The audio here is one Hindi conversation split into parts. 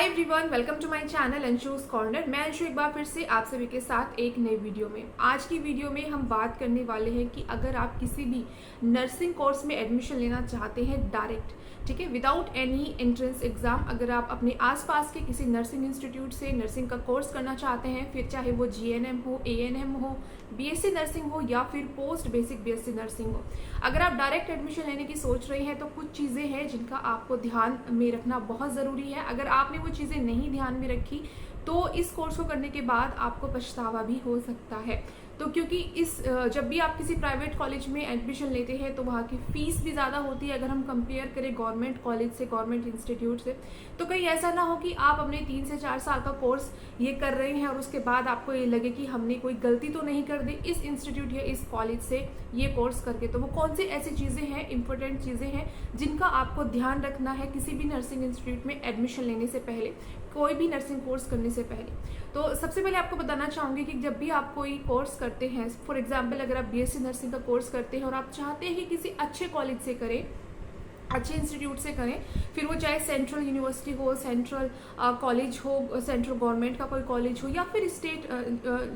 Hi everyone, welcome to my channel Anshu's corner. मैं अंशु एक बार फिर से आप सभी के साथ एक नए वीडियो में। आज की वीडियो में हम बात करने वाले हैं कि अगर आप किसी भी नर्सिंग कोर्स में एडमिशन लेना चाहते हैं डायरेक्ट, ठीक है, विदाउट एनी एंट्रेंस एग्जाम, अगर आप अपने आसपास के किसी नर्सिंग इंस्टीट्यूट से नर्सिंग का कोर्स करना चाहते हैं, फिर चाहे वो जीएनएम हो, एएनएम हो, बीएससी नर्सिंग हो या फिर पोस्ट बेसिक बीएससी नर्सिंग हो, अगर आप डायरेक्ट एडमिशन लेने की सोच रहे हैं तो कुछ चीज़ें हैं जिनका आपको ध्यान में रखना बहुत ज़रूरी है। अगर आपने वो चीज़ें नहीं ध्यान में रखी तो इस कोर्स को करने के बाद आपको पछतावा भी हो सकता है। तो क्योंकि जब भी आप किसी प्राइवेट कॉलेज में एडमिशन लेते हैं तो वहाँ की फ़ीस भी ज़्यादा होती है अगर हम कंपेयर करें गवर्नमेंट कॉलेज से, गवर्नमेंट इंस्टीट्यूट से। तो कहीं ऐसा ना हो कि आप अपने 3 से 4 साल का कोर्स ये कर रहे हैं और उसके बाद आपको ये लगे कि हमने कोई गलती तो नहीं कर दी इस इंस्टीट्यूट या इस कॉलेज से ये कोर्स करके। तो वो कौन सी ऐसी चीज़ें हैं, इंपॉर्टेंट चीज़ें हैं जिनका आपको ध्यान रखना है किसी भी नर्सिंग इंस्टीट्यूट में एडमिशन लेने से पहले, कोई भी नर्सिंग कोर्स करने से पहले। तो सबसे पहले आपको बताना चाहूँगी कि जब भी आप कोई कोर्स करते हैं, फॉर एग्जांपल अगर आप बीएससी नर्सिंग का कोर्स करते हैं और आप चाहते हैं कि किसी अच्छे कॉलेज से करें, अच्छे इंस्टीट्यूट से करें, फिर वो चाहे सेंट्रल यूनिवर्सिटी हो, सेंट्रल कॉलेज हो, सेंट्रल गवर्नमेंट का कोई कॉलेज हो या फिर स्टेट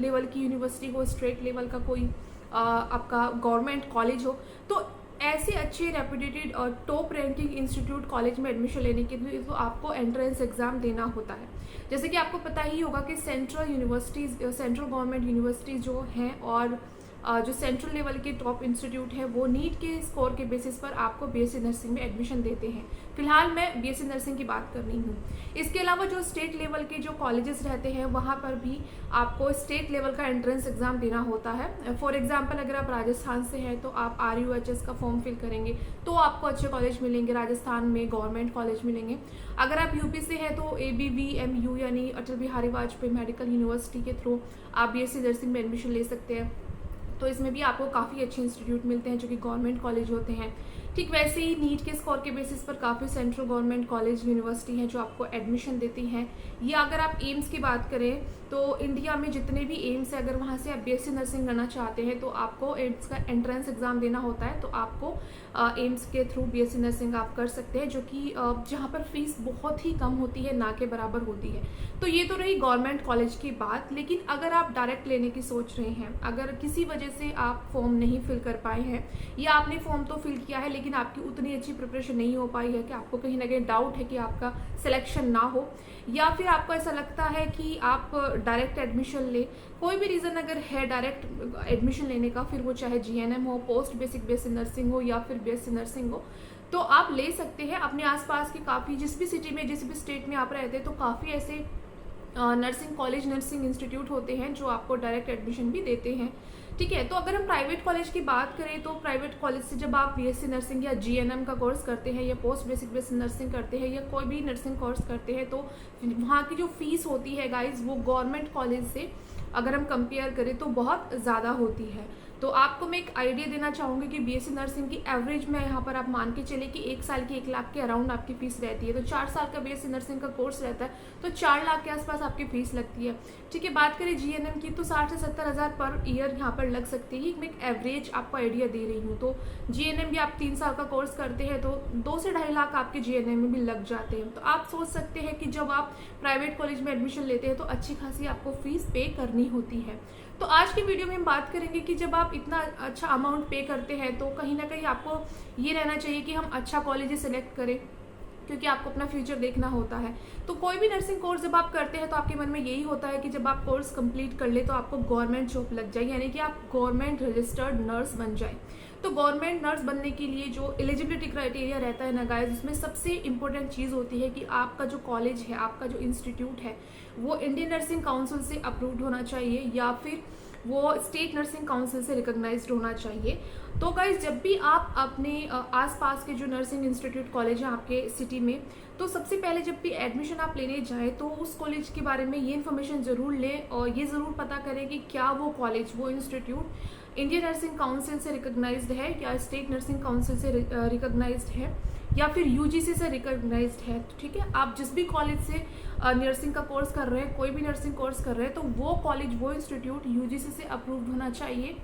लेवल की यूनिवर्सिटी हो, स्टेट लेवल का कोई आपका गवर्नमेंट कॉलेज हो, तो ऐसे अच्छे रेप्यूटेड और टॉप रैंकिंग इंस्टीट्यूट कॉलेज में एडमिशन लेने के लिए तो आपको एंट्रेंस एग्जाम देना होता है। जैसे कि आपको पता ही होगा कि central universities, central government universities जो हैं और जो सेंट्रल लेवल के टॉप इंस्टीट्यूट है वो नीट के स्कोर के बेसिस पर आपको बीएससी नर्सिंग में एडमिशन देते हैं। फिलहाल मैं बीएससी नर्सिंग की बात कर रही हूँ। इसके अलावा जो स्टेट लेवल के जो कॉलेजेस रहते हैं वहाँ पर भी आपको स्टेट लेवल का एंट्रेंस एग्जाम देना होता है। फॉर एग्जाम्पल अगर आप राजस्थान से हैं तो आप RUHS का फॉर्म फिल करेंगे तो आपको अच्छे कॉलेज मिलेंगे, राजस्थान में गवर्नमेंट कॉलेज मिलेंगे। अगर आप यूपी से हैं तो ABVMU यानी अटल बिहारी वाजपेयी मेडिकल यूनिवर्सिटी के थ्रू आप बीएससी नर्सिंग में एडमिशन ले सकते हैं। तो इसमें भी आपको काफ़ी अच्छे इंस्टीट्यूट मिलते हैं जो कि गवर्नमेंट कॉलेज होते हैं। ठीक वैसे ही नीट के स्कोर के बेसिस पर काफ़ी सेंट्रल गवर्नमेंट कॉलेज यूनिवर्सिटी हैं जो आपको एडमिशन देती हैं। या अगर आप एम्स की बात करें तो इंडिया में जितने भी एम्स है, अगर वहाँ से आप बीएससी नर्सिंग करना चाहते हैं तो आपको एम्स का एंट्रेंस एग्जाम देना होता है। तो आपको एम्स के थ्रू बीएससी नर्सिंग आप कर सकते हैं, जो कि जहाँ पर फीस बहुत ही कम होती है, ना के बराबर होती है। तो ये तो रही गवर्नमेंट कॉलेज की बात। लेकिन अगर आप डायरेक्ट लेने की सोच रहे हैं, अगर किसी वजह से आप फॉर्म नहीं फिल कर पाए हैं या आपने फॉर्म तो फिल किया है लेकिन आपकी उतनी अच्छी प्रिपरेशन नहीं हो पाई है कि आपको कहीं ना कहीं डाउट है कि आपका सिलेक्शन ना हो, या फिर आपको ऐसा लगता है कि आप डायरेक्ट एडमिशन ले, कोई भी रीज़न अगर है डायरेक्ट एडमिशन लेने का, फिर वो चाहे जीएनएम हो, पोस्ट बेसिक बीएससी नर्सिंग हो या फिर बीएससी नर्सिंग हो, तो आप ले सकते हैं। अपने आसपास के काफ़ी, जिस भी सिटी में, जिस भी स्टेट में आप रहते हैं, तो काफ़ी ऐसे नर्सिंग कॉलेज, नर्सिंग इंस्टीट्यूट होते हैं जो आपको डायरेक्ट एडमिशन भी देते हैं। ठीक है, तो अगर हम प्राइवेट कॉलेज की बात करें तो प्राइवेट कॉलेज से जब आप बीएससी नर्सिंग या जीएनएम का कोर्स करते हैं या पोस्ट बेसिक बीएससी नर्सिंग करते हैं या कोई भी नर्सिंग कोर्स करते हैं तो वहाँ की जो फीस होती है गाइज, वो गवर्नमेंट कॉलेज से अगर हम कंपेयर करें तो बहुत ज़्यादा होती है। तो आपको मैं एक आइडिया देना चाहूँगी कि बीएससी नर्सिंग की एवरेज में यहाँ पर आप मान के चले कि 1 साल की 1 लाख के अराउंड आपकी फ़ीस रहती है। तो 4 साल का बीएससी नर्सिंग का कोर्स रहता है तो 4 लाख के आसपास आपकी फ़ीस लगती है। ठीक है, बात करें जीएनएम की तो 60 से 70 हज़ार पर ईयर यहाँ पर लग सकती है। मैं एक एवरेज आपको आइडिया दे रही हूँ। तो जीएनएम भी आप 3 साल का कोर्स करते हैं तो 2 से 2.5 लाख आपके जीएनएम में भी लग जाते हैं। तो आप सोच सकते हैं कि जब आप प्राइवेट कॉलेज में एडमिशन लेते हैं तो अच्छी खासी आपको फ़ीस पे करनी होती है। तो आज की वीडियो में हम बात करेंगे कि जब आप इतना अच्छा अमाउंट पे करते हैं तो कहीं ना कहीं आपको ये रहना चाहिए कि हम अच्छा कॉलेज ही सिलेक्ट करें, क्योंकि आपको अपना फ्यूचर देखना होता है। तो कोई भी नर्सिंग कोर्स जब आप करते हैं तो आपके मन में यही होता है कि जब आप कोर्स कंप्लीट कर ले तो आपको गवर्नमेंट जॉब लग जाए, यानी कि आप गवर्नमेंट रजिस्टर्ड नर्स बन जाए। तो गवर्नमेंट नर्स बनने के लिए जो एलिजिबिलिटी क्राइटेरिया रहता है ना गाइस, उसमें सबसे इंपॉर्टेंट चीज़ होती है कि आपका जो कॉलेज है, आपका जो इंस्टीट्यूट है, वो इंडियन नर्सिंग काउंसिल से अप्रूव्ड होना चाहिए या फिर वो स्टेट नर्सिंग काउंसिल से रिकॉग्नाइज्ड होना चाहिए। तो गाइज जब भी आप अपने आसपास के जो नर्सिंग इंस्टीट्यूट कॉलेज हैं आपके सिटी में, तो सबसे पहले जब भी एडमिशन आप लेने जाएँ तो उस कॉलेज के बारे में ये इन्फॉर्मेशन ज़रूर लें और ये ज़रूर पता करें कि क्या वो कॉलेज, वो इंस्टीट्यूट इंडियन नर्सिंग काउंसिल से रिकॉग्नाइज्ड है या स्टेट नर्सिंग काउंसिल से रिकॉग्नाइज्ड है या फिर यूजीसी से रिकॉग्नाइज्ड है। ठीक है, आप जिस भी कॉलेज से नर्सिंग का कोर्स कर रहे हैं, कोई भी नर्सिंग कोर्स कर रहे हैं, तो वो कॉलेज, वो इंस्टीट्यूट यूजीसी से अप्रूव्ड होना चाहिए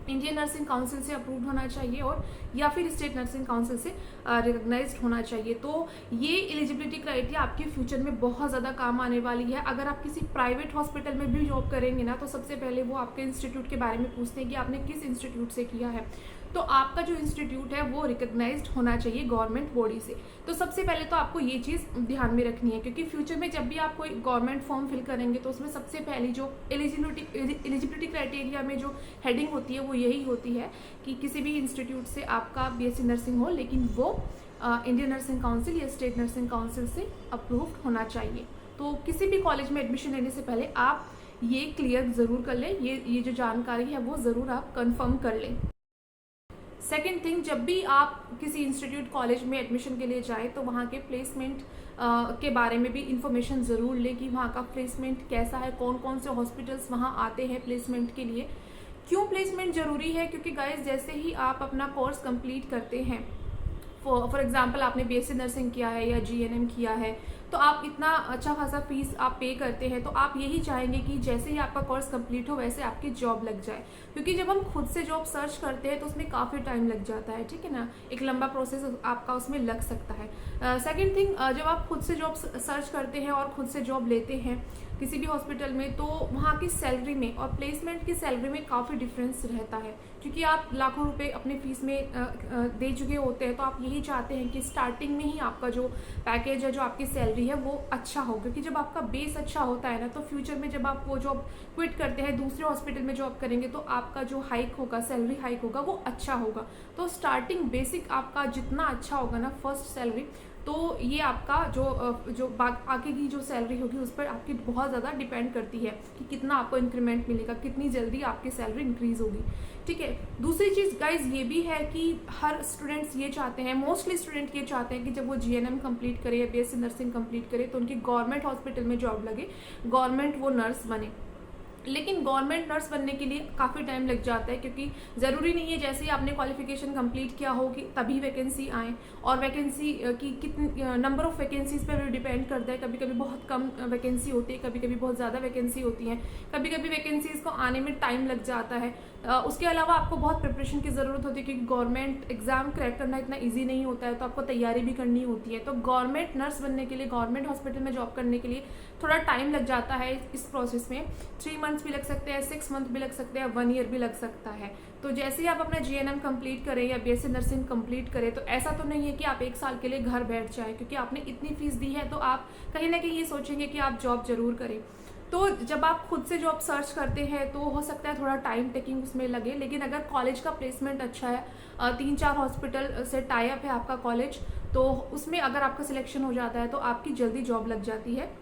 इंडियन नर्सिंग काउंसिल से अप्रूव्ड होना चाहिए और या फिर स्टेट नर्सिंग काउंसिल से रिकॉग्नाइज्ड होना चाहिए। तो ये एलिजिबिलिटी क्राइटेरिया आपके फ्यूचर में बहुत ज़्यादा काम आने वाली है। अगर आप किसी प्राइवेट हॉस्पिटल में भी जॉब करेंगे ना, तो सबसे पहले वो आपके इंस्टीट्यूट के बारे में पूछते हैं कि आपने किस इंस्टीट्यूट से किया है। तो आपका जो इंस्टीट्यूट है वो रिकॉग्नाइज्ड होना चाहिए गवर्नमेंट बॉडी से। तो सबसे पहले तो आपको ये चीज़ ध्यान में रखनी है, क्योंकि फ्यूचर में जब भी आप कोई गवर्नमेंट फॉर्म फिल करेंगे तो उसमें सबसे पहली जो एलिजिबिलिटी क्राइटेरिया में जो हेडिंग होती है वो यही होती है कि किसी भी इंस्टीट्यूट से आपका बीएससी नर्सिंग हो, लेकिन वो इंडियन नर्सिंग काउंसिल या स्टेट नर्सिंग काउंसिल से अप्रूव्ड होना चाहिए। तो किसी भी कॉलेज में एडमिशन लेने से पहले आप ये क्लियर ज़रूर कर लें, ये जो जानकारी है वो ज़रूर आप कंफर्म कर लें। सेकेंड थिंग, जब भी आप किसी इंस्टीट्यूट कॉलेज में एडमिशन के लिए जाए तो वहाँ के प्लेसमेंट के बारे में भी इंफॉर्मेशन ज़रूर लें कि वहाँ का प्लेसमेंट कैसा है, कौन कौन से हॉस्पिटल्स वहाँ आते हैं प्लेसमेंट के लिए। क्यों प्लेसमेंट ज़रूरी है? क्योंकि गाइस, जैसे ही आप अपना कोर्स कंप्लीट करते हैं, फॉर एग्जाम्पल आपने बीएससी नर्सिंग किया है या जीएनएम किया है, तो आप इतना अच्छा खासा फीस आप पे करते हैं, तो आप यही चाहेंगे कि जैसे ही आपका कोर्स कंप्लीट हो वैसे आपकी जॉब लग जाए। क्योंकि जब हम खुद से जॉब सर्च करते हैं तो उसमें काफ़ी टाइम लग जाता है, ठीक है ना, एक लंबा प्रोसेस आपका उसमें लग सकता है। सेकेंड थिंग, जब आप खुद से जॉब सर्च करते हैं और खुद से जॉब लेते हैं किसी भी हॉस्पिटल में, तो वहाँ की सैलरी में और प्लेसमेंट की सैलरी में काफ़ी डिफरेंस रहता है। क्योंकि आप लाखों रुपए अपने फीस में दे चुके होते हैं, तो आप यही चाहते हैं कि स्टार्टिंग में ही आपका जो पैकेज है, जो आपकी सैलरी है, वो अच्छा हो। क्योंकि जब आपका बेस अच्छा होता है ना, तो फ्यूचर में जब आप वो जॉब क्विट करते हैं, दूसरे हॉस्पिटल में जॉब करेंगे, तो आपका जो हाइक होगा, सैलरी हाइक होगा, वो अच्छा होगा। तो स्टार्टिंग बेसिक आपका जितना अच्छा होगा ना, फर्स्ट सैलरी, तो ये आपका जो आगे की जो सैलरी होगी उस पर आपकी बहुत ज़्यादा डिपेंड करती है कि कितना आपको इंक्रीमेंट मिलेगा, कितनी जल्दी आपकी सैलरी इंक्रीज होगी, ठीक है। दूसरी चीज़ गाइज ये भी है कि हर स्टूडेंट्स ये चाहते हैं, मोस्टली स्टूडेंट ये चाहते हैं कि जब वो जीएनएम कंप्लीट करे या बीएससी नर्सिंग कंप्लीट करे तो उनकी गवर्नमेंट हॉस्पिटल में जॉब लगे, गवर्नमेंट वो नर्स बने। लेकिन गवर्नमेंट नर्स बनने के लिए काफ़ी टाइम लग जाता है, क्योंकि ज़रूरी नहीं है जैसे ही आपने क्वालिफिकेशन कंप्लीट किया हो कि तभी वैकेंसी आए, और वैकेंसी की कितनी नंबर ऑफ़ वैकेंसीज़ पर भी डिपेंड करता है। कभी कभी बहुत कम वैकेंसी होती है, कभी कभी बहुत ज़्यादा वैकेंसी होती है, कभी कभी वैकेंसीज़ को आने में टाइम लग जाता है। उसके अलावा आपको बहुत प्रिपरेशन की ज़रूरत होती है, क्योंकि गवर्नमेंट एग्ज़ाम क्रैक करना इतना ईजी नहीं होता है, तो आपको तैयारी भी करनी होती है। तो गवर्नमेंट नर्स बनने के लिए, गवर्नमेंट हॉस्पिटल में जॉब करने के लिए थोड़ा टाइम लग जाता है। इस प्रोसेस में 3 मंथ्स भी लग सकते हैं, 6 मंथ भी लग सकते हैं, 1 ईयर भी लग सकता है। तो जैसे ही आप अपना जीएनएम कंप्लीट करें या बीएससी नर्सिंग कंप्लीट करें, तो ऐसा तो नहीं है कि आप 1 साल के लिए घर बैठ जाएं, क्योंकि आपने इतनी फीस दी है तो आप कहीं ना कहीं ये सोचेंगे कि आप जॉब जरूर करें। तो जब आप खुद से जॉब सर्च करते हैं तो हो सकता है थोड़ा टाइम टेकिंग उसमें लगे, लेकिन अगर कॉलेज का प्लेसमेंट अच्छा है, 3-4 हॉस्पिटल से टाई अप है आपका कॉलेज, तो उसमें अगर आपका सिलेक्शन हो जाता है तो आपकी जल्दी जॉब लग जाती है।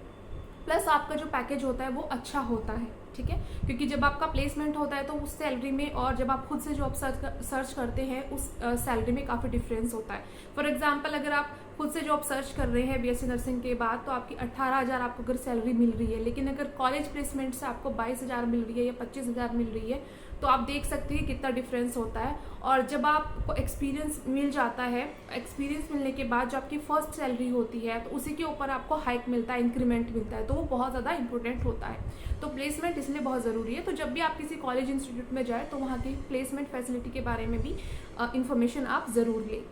प्लस आपका जो पैकेज होता है वो अच्छा होता है, ठीक है। क्योंकि जब आपका प्लेसमेंट होता है तो उस सैलरी में और जब आप खुद से जॉब सर्च करते हैं उस सैलरी में काफ़ी डिफरेंस होता है। फॉर एग्जांपल, अगर आप खुद से जॉब सर्च कर रहे हैं बीएससी नर्सिंग के बाद, तो आपकी 18,000 आपको अगर सैलरी मिल रही है, लेकिन अगर कॉलेज प्लेसमेंट से आपको 22,000 मिल रही है या 25,000 मिल रही है, तो आप देख सकते हैं कितना डिफरेंस होता है। और जब आपको एक्सपीरियंस मिल जाता है, एक्सपीरियंस मिलने के बाद जो आपकी फर्स्ट सैलरी होती है, तो उसी के ऊपर आपको हाइक मिलता है, इंक्रीमेंट मिलता है, तो वो बहुत ज़्यादा इंपॉर्टेंट होता है। तो प्लेसमेंट इसलिए बहुत ज़रूरी है। तो जब भी आप किसी कॉलेज इंस्टीट्यूट में जाए तो वहाँ की प्लेसमेंट फैसिलिटी के बारे में भी इंफॉर्मेशन आप ज़रूर लें।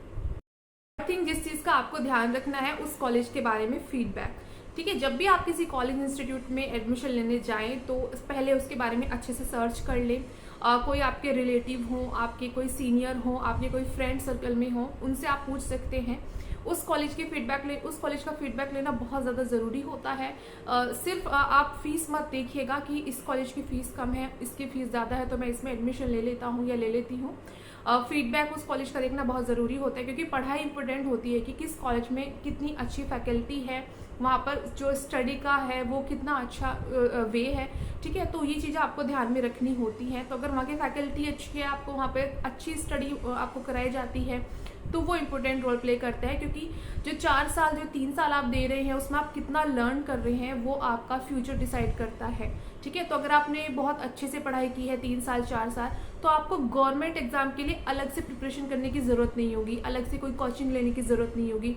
आई थिंक जिस चीज़ का आपको ध्यान रखना है उस कॉलेज के बारे में फीडबैक, ठीक है। जब भी आप किसी कॉलेज इंस्टीट्यूट में एडमिशन लेने जाएं तो पहले उसके बारे में अच्छे से सर्च कर लें। कोई आपके रिलेटिव हो, आपके कोई सीनियर हो, आपके कोई फ्रेंड सर्कल में हो, उनसे आप पूछ सकते हैं। उस कॉलेज का फीडबैक लेना बहुत ज़्यादा ज़रूरी होता है। सिर्फ आप फीस मत देखिएगा कि इस कॉलेज की फ़ीस कम है, इसकी फ़ीस ज़्यादा है तो मैं इसमें एडमिशन ले लेता हूँ या ले लेती हूँ। फीडबैक उस कॉलेज का देखना बहुत ज़रूरी होता है, क्योंकि पढ़ाई इंपॉर्टेंट होती है कि किस कॉलेज में कितनी अच्छी फैकल्टी है, वहाँ पर जो स्टडी का है वो कितना अच्छा वे है, ठीक है। तो ये चीज़ें आपको ध्यान में रखनी होती हैं। तो अगर वहाँ की फैकल्टी अच्छी है, आपको वहाँ पर अच्छी स्टडी आपको कराई जाती है, तो वो इम्पोर्टेंट रोल प्ले करता है। क्योंकि जो 4 साल, जो 3 साल आप दे रहे हैं, उसमें आप कितना लर्न कर रहे हैं वो आपका फ्यूचर डिसाइड करता है, ठीक है। तो अगर आपने बहुत अच्छे से पढ़ाई की है 3 साल 4 साल, तो आपको गवर्नमेंट एग्जाम के लिए अलग से प्रिपरेशन करने की ज़रूरत नहीं होगी, अलग से कोई कोचिंग लेने की ज़रूरत नहीं होगी।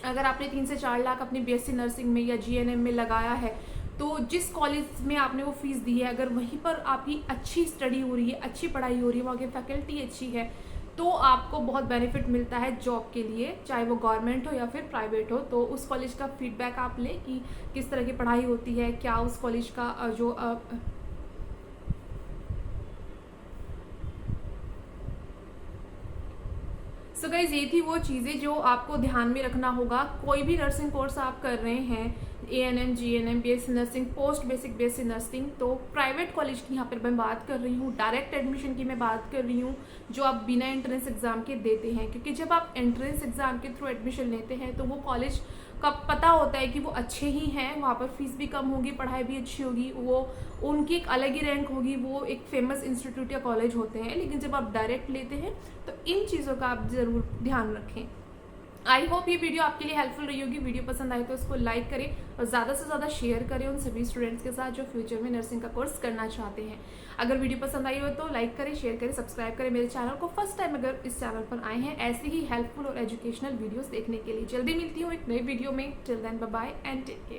अगर आपने 3 से 4 लाख अपनी बीएससी नर्सिंग में या जीएनएम में लगाया है, तो जिस कॉलेज में आपने वो फीस दी है, अगर वहीं पर आपकी अच्छी स्टडी हो रही है, अच्छी पढ़ाई हो रही है, वहाँ की फैकल्टी अच्छी है, तो आपको बहुत बेनिफिट मिलता है जॉब के लिए, चाहे वो गवर्नमेंट हो या फिर प्राइवेट हो। तो उस कॉलेज का फीडबैक आप लें कि किस तरह की पढ़ाई होती है, क्या उस कॉलेज का जो सो गाइज ये थी वो चीज़ें जो आपको ध्यान में रखना होगा। कोई भी नर्सिंग कोर्स आप कर रहे हैं, ANM, GNM, BSc nursing, post basic BSc nursing, तो प्राइवेट कॉलेज की यहाँ पर मैं बात कर रही हूँ, डायरेक्ट एडमिशन की मैं बात कर रही हूँ, जो आप बिना एंट्रेंस एग्जाम के देते हैं। क्योंकि जब आप एंट्रेंस एग्जाम के थ्रू एडमिशन लेते हैं तो वो कॉलेज का पता होता है कि वो अच्छे ही हैं, वहाँ पर फीस भी कम होगी, पढ़ाई भी अच्छी होगी, वो उनकी एक अलग ही रैंक होगी, वो एक फेमस इंस्टीट्यूट या कॉलेज होते हैं। लेकिन जब आप डायरेक्ट लेते हैं तो इन चीज़ों का आप ज़रूर ध्यान रखें। आई होप ये वीडियो आपके लिए हेल्पफुल रही होगी। वीडियो पसंद आए तो इसको लाइक करें और ज़्यादा से ज़्यादा शेयर करें उन सभी स्टूडेंट्स के साथ जो फ्यूचर में नर्सिंग का कोर्स करना चाहते हैं। अगर वीडियो पसंद आई हो तो लाइक करें, शेयर करें, सब्सक्राइब करें मेरे चैनल को। फर्स्ट टाइम अगर इस चैनल पर आए हैं ऐसे ही हेल्पफुल और एजुकेशनल वीडियोस देखने के लिए। जल्दी मिलती हूँ एक नई वीडियो में। Till then bye bye and take care.